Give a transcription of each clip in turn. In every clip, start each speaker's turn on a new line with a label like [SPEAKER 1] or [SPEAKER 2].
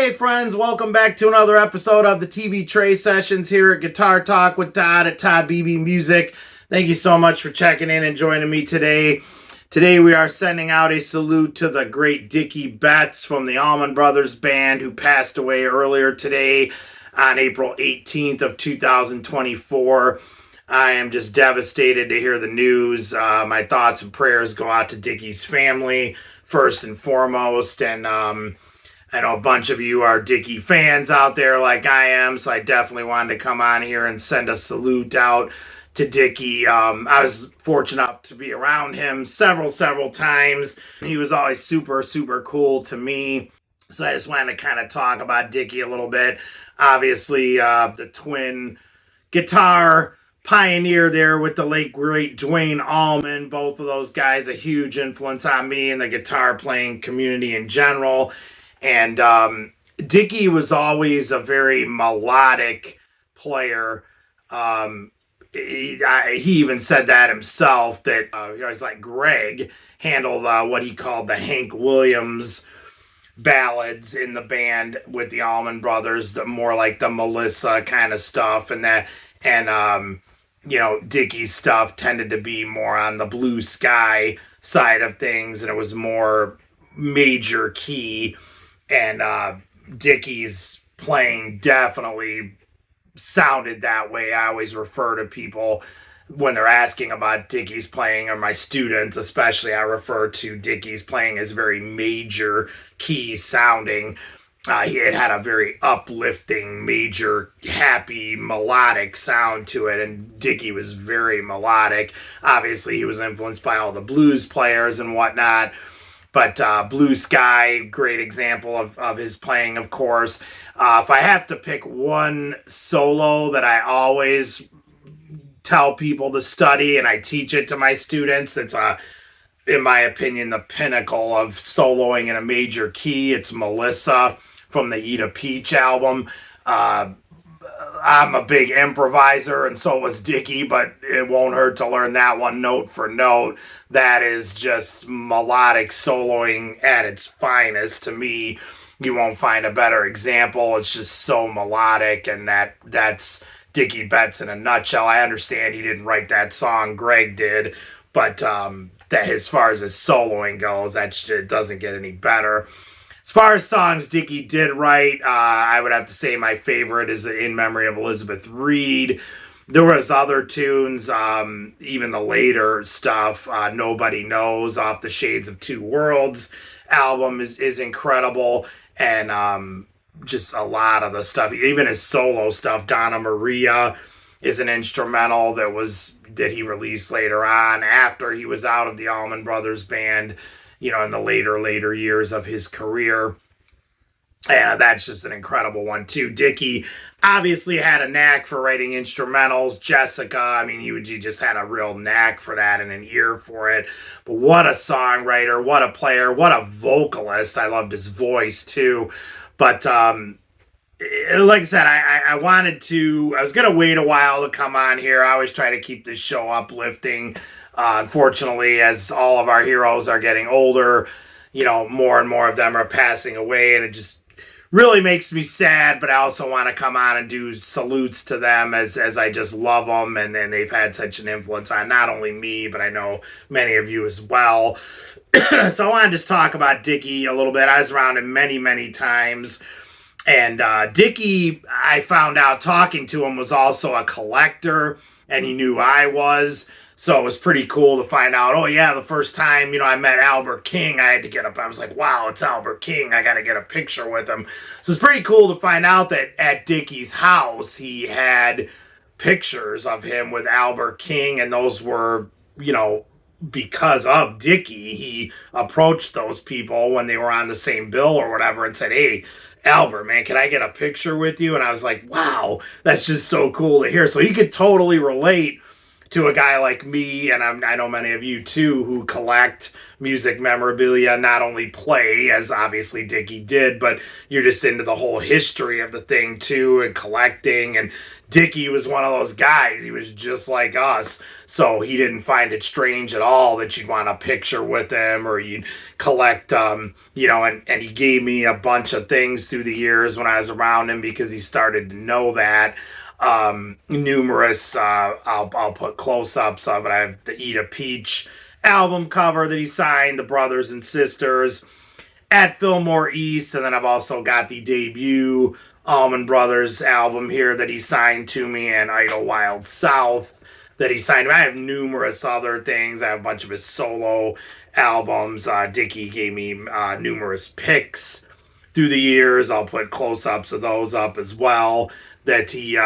[SPEAKER 1] Hey friends, welcome back to another episode of the TV Tray Sessions here at Guitar Talk with Todd at Todd Beebe Music. Thank you so much for checking in and joining me today. Today we are sending out a salute to the great Dickey Betts from the Allman Brothers Band, who passed away earlier today on April 18th of 2024. I am just devastated to hear the news. My thoughts and prayers go out to Dickey's family first and foremost, and I know a bunch of you are Dickey fans out there like I am, so I definitely wanted to come on here and send a salute out to Dickey. I was fortunate enough to be around him several times. He was always super cool to me. So I just wanted to kind of talk about Dickey a little bit. Obviously, the twin guitar pioneer there with the late great Duane Allman. Both of those guys a huge influence on me and the guitar playing community in general. And Dickey was always a very melodic player. He even said that himself, that he always like Greg handled what he called the Hank Williams ballads in the band with the Allman Brothers, the more like the Melissa kind of stuff, and Dickey's stuff tended to be more on the blue sky side of things, and it was more major key. And Dickey's playing definitely sounded that way. I always refer to people when they're asking about Dickey's playing, or my students especially, I refer to Dickey's playing as very major key sounding. He had a very uplifting, major, happy, melodic sound to it, and Dickey was very melodic. Obviously, he was influenced by all the blues players and whatnot. But Blue Sky, great example of his playing, of course. If I have to pick one solo that I always tell people to study, and I teach it to my students, it's, in my opinion, the pinnacle of soloing in a major key. It's Melissa from the Eat a Peach album. I'm a big improviser, and so was Dickey, but it won't hurt to learn that one note for note. That is just melodic soloing at its finest. To me, you won't find a better example. It's just so melodic, and that's Dickey Betts in a nutshell. I understand he didn't write that song, Greg did, but that as far as his soloing goes, it doesn't get any better. As far as songs Dickey did write, I would have to say my favorite is In Memory of Elizabeth Reed. There was other tunes, even the later stuff, Nobody Knows off the Shades of Two Worlds album is incredible, and just a lot of the stuff, even his solo stuff. Donna Maria is an instrumental that he released later on after he was out of the Allman Brothers Band, in the later years of his career. And that's just an incredible one too. Dickey obviously had a knack for writing instrumentals. Jessica, he just had a real knack for that and an ear for it. But what a songwriter, what a player, what a vocalist. I loved his voice too. But like I said, I was going to wait a while to come on here. I always try to keep this show uplifting. Unfortunately, as all of our heroes are getting older, more and more of them are passing away, and it just really makes me sad. But I also want to come on and do salutes to them as I just love them, and they've had such an influence on not only me, but I know many of you as well. So I want to just talk about Dickey a little bit. I was around him many times. And Dickey, I found out talking to him, was also a collector, and he knew I was. So it was pretty cool to find out, oh yeah, the first time, I met Albert King, I had to get up. I was like, wow, it's Albert King. I got to get a picture with him. So it's pretty cool to find out that at Dickey's house, he had pictures of him with Albert King, and those were, because of Dickey. He approached those people when they were on the same bill or whatever and said, hey, Albert, man, can I get a picture with you? And I was like, wow, that's just so cool to hear. So he could totally relate to a guy like me, and I know many of you too, who collect music memorabilia, not only play, as obviously Dickey did, but you're just into the whole history of the thing too, and collecting. And Dickey was one of those guys. He was just like us. So he didn't find it strange at all that you'd want a picture with him or you'd collect, and he gave me a bunch of things through the years when I was around him because he started to know that. Numerous, I'll put close-ups of it. I have the Eat a Peach album cover that he signed, the Brothers and Sisters at Fillmore East, and then I've also got the debut Allman Brothers album here that he signed to me, and Idlewild South that he signed. I have numerous other things. I have a bunch of his solo albums. Dickey gave me numerous picks through the years. I'll put close-ups of those up as well that he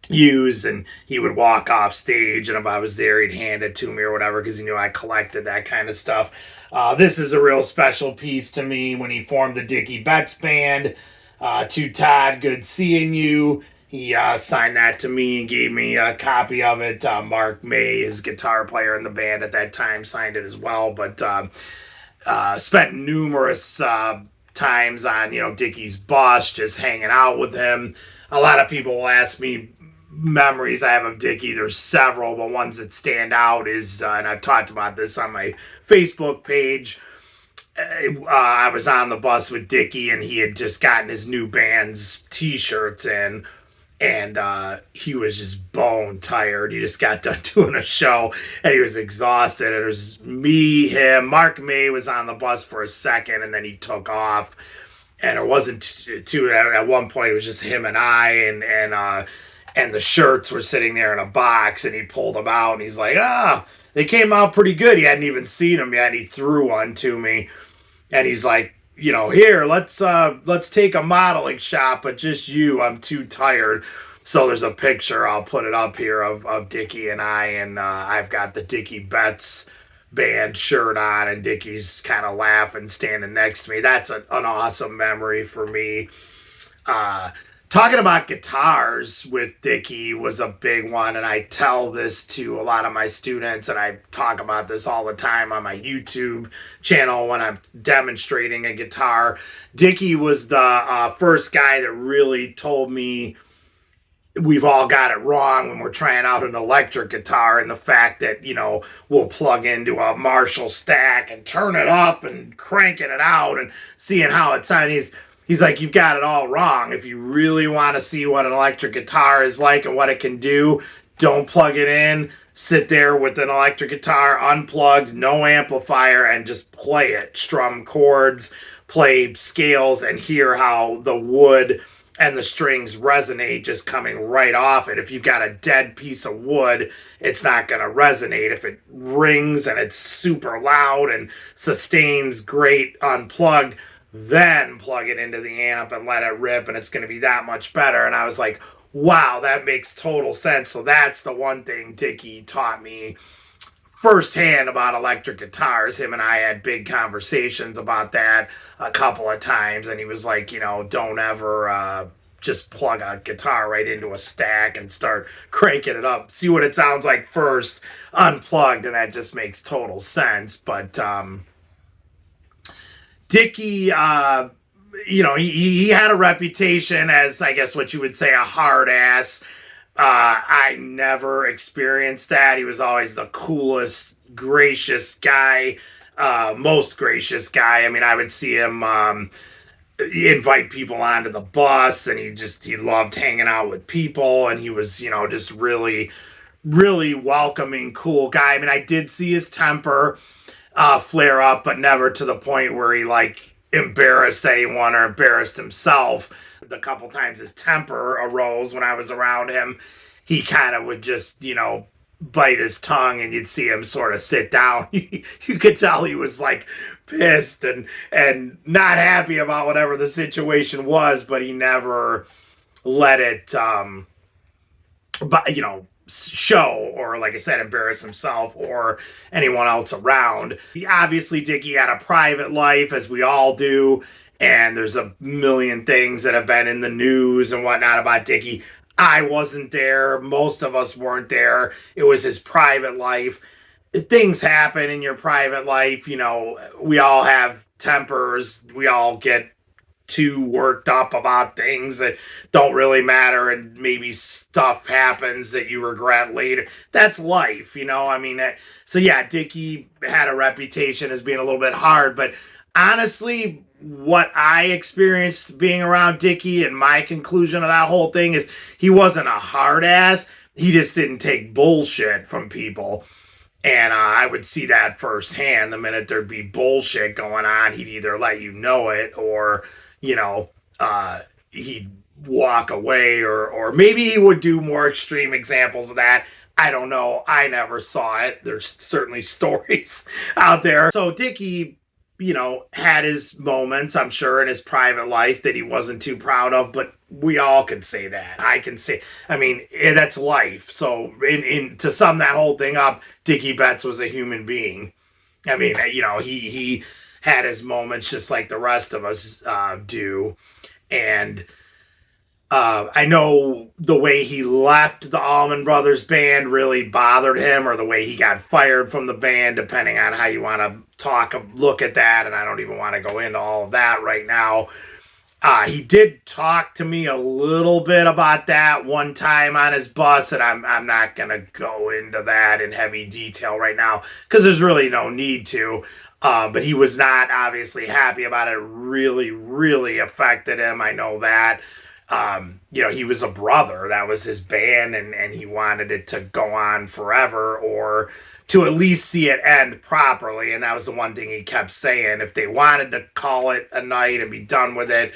[SPEAKER 1] used, and he would walk off stage, and if I was there, he'd hand it to me or whatever because he knew I collected that kind of stuff. This is a real special piece to me when he formed the Dickey Betts Band. To Todd, good seeing you. He signed that to me and gave me a copy of it. Mark May, his guitar player in the band at that time, signed it as well, but spent numerous times on, Dickey's bus, just hanging out with him. A lot of people will ask me memories I have of Dickey. There's several, but ones that stand out is, and I've talked about this on my Facebook page, I was on the bus with Dickey, and he had just gotten his new band's t-shirts in, and he was just bone tired. He just got done doing a show, and he was exhausted. And it was me, him, Mark May was on the bus for a second, and then he took off. And it wasn't too. At one point, it was just him and I, and the shirts were sitting there in a box, and he pulled them out, and he's like, they came out pretty good. He hadn't even seen them yet. He threw one to me, and he's like, here, let's take a modeling shot, but just you. I'm too tired. So there's a picture. I'll put it up here of Dickey and I, and I've got the Dickey Betts Band shirt on, and Dickey's kind of laughing, standing next to me. That's an awesome memory for me. Talking about guitars with Dickey was a big one, and I tell this to a lot of my students, and I talk about this all the time on my YouTube channel when I'm demonstrating a guitar. Dickey was the first guy that really told me we've all got it wrong when we're trying out an electric guitar, and the fact that, we'll plug into a Marshall stack and turn it up and cranking it out and seeing how it sounds. He's like, you've got it all wrong. If you really want to see what an electric guitar is like and what it can do, don't plug it in. Sit there with an electric guitar, unplugged, no amplifier, and just play it. Strum chords, play scales, and hear how the wood and the strings resonate just coming right off it. If you've got a dead piece of wood, it's not going to resonate. If it rings and it's super loud and sustains great unplugged, then plug it into the amp and let it rip, and it's going to be that much better. And I was like, wow, that makes total sense. So that's the one thing Dickey taught me firsthand about electric guitars. Him and I had big conversations about that a couple of times, and he was like, don't ever just plug a guitar right into a stack and start cranking it up. See what it sounds like first, unplugged, and that just makes total sense. But Dickey, he had a reputation as, I guess, what you would say, a hard ass. I never experienced that. He was always the coolest, gracious guy, most gracious guy. I mean, I would see him invite people onto the bus, and he loved hanging out with people, and he was, just really, really welcoming, cool guy. I mean, I did see his temper flare up, but never to the point where he embarrassed anyone or embarrassed himself. The couple times his temper arose when I was around him, he kind of would just, bite his tongue, and you'd see him sort of sit down. You could tell he was pissed and not happy about whatever the situation was, but he never let it, show or, like I said, embarrass himself or anyone else around. Obviously, Dickey had a private life, as we all do, and there's a million things that have been in the news and whatnot about Dickey. I wasn't there. Most of us weren't there. It was his private life. Things happen in your private life. We all have tempers. We all get too worked up about things that don't really matter, and maybe stuff happens that you regret later. That's life. I mean, so yeah, Dickey had a reputation as being a little bit hard, but honestly, what I experienced being around Dickey and my conclusion of that whole thing is he wasn't a hard ass. He just didn't take bullshit from people. And I would see that firsthand. The minute there'd be bullshit going on, he'd either let you know it, or, you know, he'd walk away, or maybe he would do more extreme examples of that. I don't know. I never saw it. There's certainly stories out there. So Dickey, had his moments, I'm sure, in his private life that he wasn't too proud of, but we all could say that. I can say, I mean, that's life. So to sum that whole thing up, Dickey Betts was a human being. I mean, he had his moments just like the rest of us do. And I know the way he left the Allman Brothers Band really bothered him, or the way he got fired from the band, depending on how you want to look at that. And I don't even want to go into all of that right now. He did talk to me a little bit about that one time on his bus, and I'm not going to go into that in heavy detail right now because there's really no need to. But he was not obviously happy about it. It really, really affected him. I know that. He was a brother. That was his band, and he wanted it to go on forever, or to at least see it end properly. And that was the one thing he kept saying. If they wanted to call it a night and be done with it,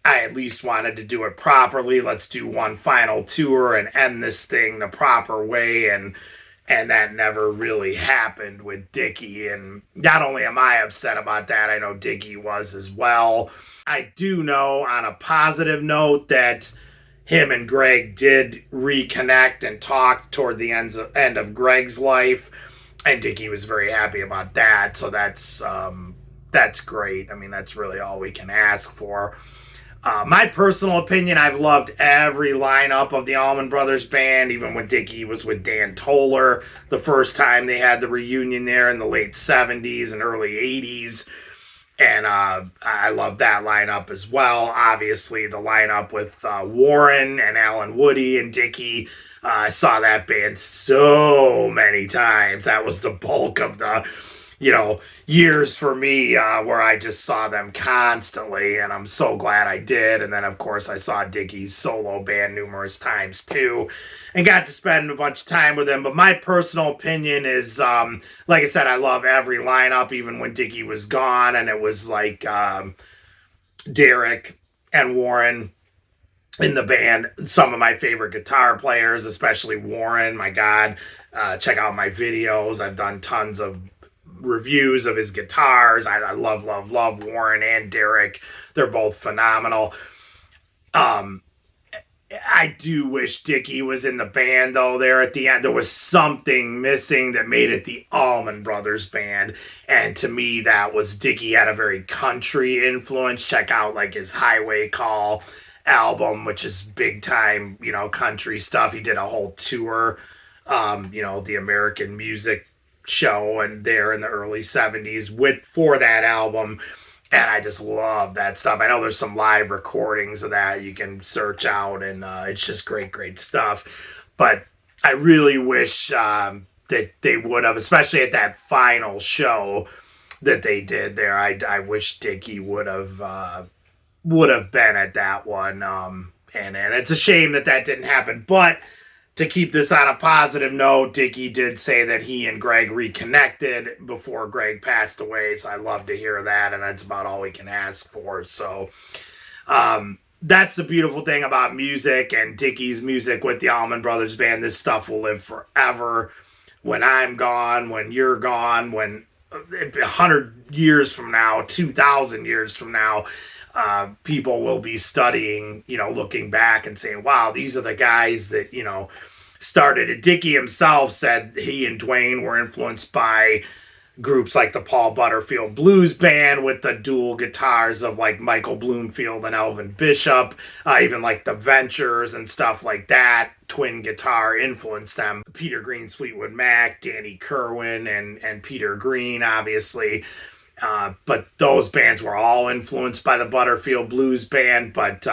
[SPEAKER 1] I at least wanted to do it properly. Let's do one final tour and end this thing the proper way. And that never really happened with Dickey. And not only am I upset about that, I know Dickey was as well. I do know, on a positive note, that him and Greg did reconnect and talk toward the end of Greg's life, and Dickey was very happy about that. So that's great. I mean, that's really all we can ask for. My personal opinion, I've loved every lineup of the Allman Brothers Band, even when Dickey was with Dan Toller the first time they had the reunion there in the late 70s and early 80s. And I love that lineup as well. Obviously, the lineup with Warren and Alan Woody and Dickey. I saw that band so many times. That was the bulk of the years for me, where I just saw them constantly, and I'm so glad I did. And then, of course, I saw Dickey's solo band numerous times too, and got to spend a bunch of time with him. But my personal opinion is, like I said, I love every lineup, even when Dickey was gone, and it was like Derek and Warren in the band. Some of my favorite guitar players, especially Warren. My God, check out my videos. I've done tons of reviews of his guitars. I love Warren and Derek. They're both phenomenal. I do wish Dickey was in the band, though. There at the end, there was something missing that made it the Allman Brothers Band, and to me, that was Dickey had a very country influence. Check out like his Highway Call album, which is big time, country stuff. He did a whole tour, the American Music show, and there in the early 70s for that album, and I just love that stuff. I know there's some live recordings of that you can search out, and it's just great stuff. But I really wish that they would have, especially at that final show that they did there. I wish Dickey would have been at that one, and it's a shame that didn't happen. But to keep this on a positive note, Dickey did say that he and Greg reconnected before Greg passed away, so I love to hear that, and that's about all we can ask for. So that's the beautiful thing about music and Dickey's music with the Allman Brothers Band. This stuff will live forever. When I'm gone, when you're gone, when 100 years from now, 2,000 years from now, people will be studying, looking back and saying, wow, these are the guys that, started it. Dickey himself said he and Duane were influenced by groups like the Paul Butterfield Blues Band with the dual guitars of like Michael Bloomfield and Elvin Bishop, even like the Ventures and stuff like that. Twin guitar influenced them. Peter Green's Fleetwood Mac, Danny Kerwin, and Peter Green, obviously. But those bands were all influenced by the Butterfield Blues Band. But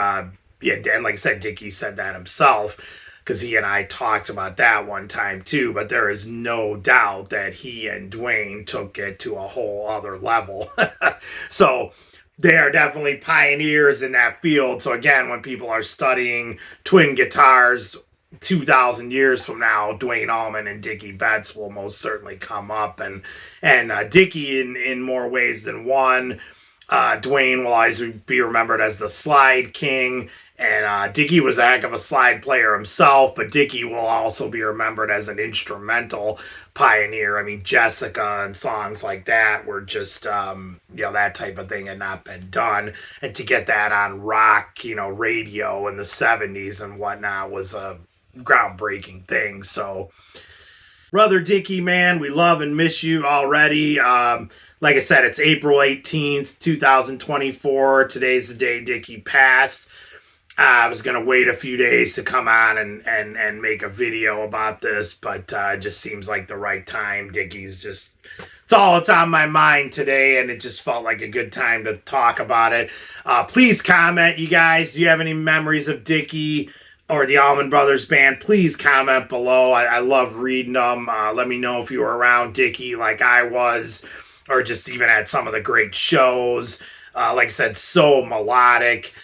[SPEAKER 1] yeah, and like I said, Dickey said that himself, because he and I talked about that one time too. But there is no doubt that he and Duane took it to a whole other level. So they are definitely pioneers in that field. So again, when people are studying twin guitars 2,000 years from now, Duane Allman and Dickey Betts will most certainly come up, and Dickey in more ways than one. Duane will always be remembered as the slide king, and Dickey was a heck of a slide player himself, but Dickey will also be remembered as an instrumental pioneer. I mean, Jessica and songs like that were just, that type of thing had not been done. And to get that on rock, radio in the 70s and whatnot was a groundbreaking thing. So, Brother Dickey, man, we love and miss you already. Like I said, it's April 18th, 2024. Today's the day Dickey passed. I was going to wait a few days to come on and make a video about this, but it just seems like the right time. Dickey's just, it's all that's on my mind today, and it just felt like a good time to talk about it. Please comment, you guys. Do you have any memories of Dickey or the Allman Brothers Band? Please comment below. I love reading them. Let me know if you were around Dickey like I was, or just even at some of the great shows. Like I said, so melodic.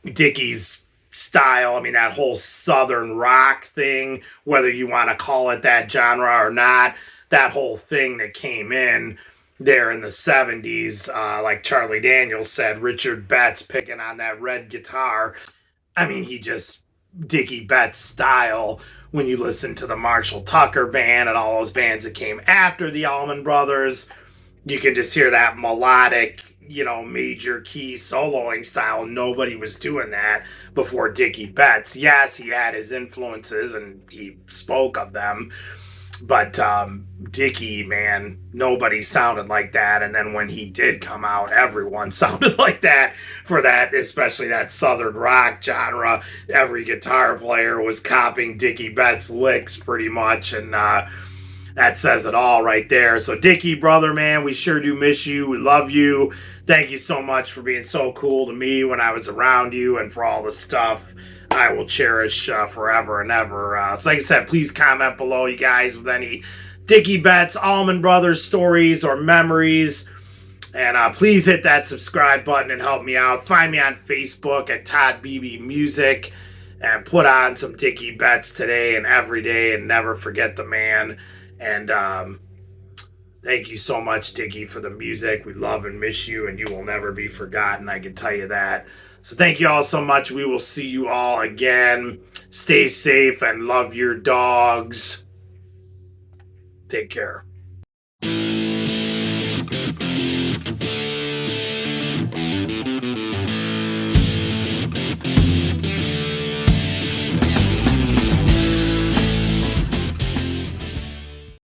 [SPEAKER 1] Dickey's style, I mean, that whole Southern rock thing, whether you want to call it that genre or not, that whole thing that came in there in the 70s, like Charlie Daniels said, Richard Betts picking on that red guitar. I mean, Dickey Betts style, when you listen to the Marshall Tucker Band and all those bands that came after the Allman Brothers, you can just hear that melodic, major key soloing style. Nobody was doing that before Dickey Betts. Yes, he had his influences and he spoke of them, but Dickey, man, nobody sounded like that. And then when he did come out, everyone sounded like that for that, especially that Southern rock genre. Every guitar player was copying Dickey Betts' licks pretty much, and that says it all right there. So Dickey, brother, man, we sure do miss you. We love you. Thank you so much for being so cool to me when I was around you, and for all the stuff I will cherish forever and ever. So like I said, please comment below, you guys, with any Dickey Betts, Allman Brothers stories or memories. And please hit that subscribe button and help me out. Find me on Facebook at Todd Beebe Music, and put on some Dickey Betts today and every day, and never forget the man. And thank you so much, Dickey, for the music. We love and miss you, and you will never be forgotten, I can tell you that. So thank you all so much. We will see you all again. Stay safe and love your dogs. Take care.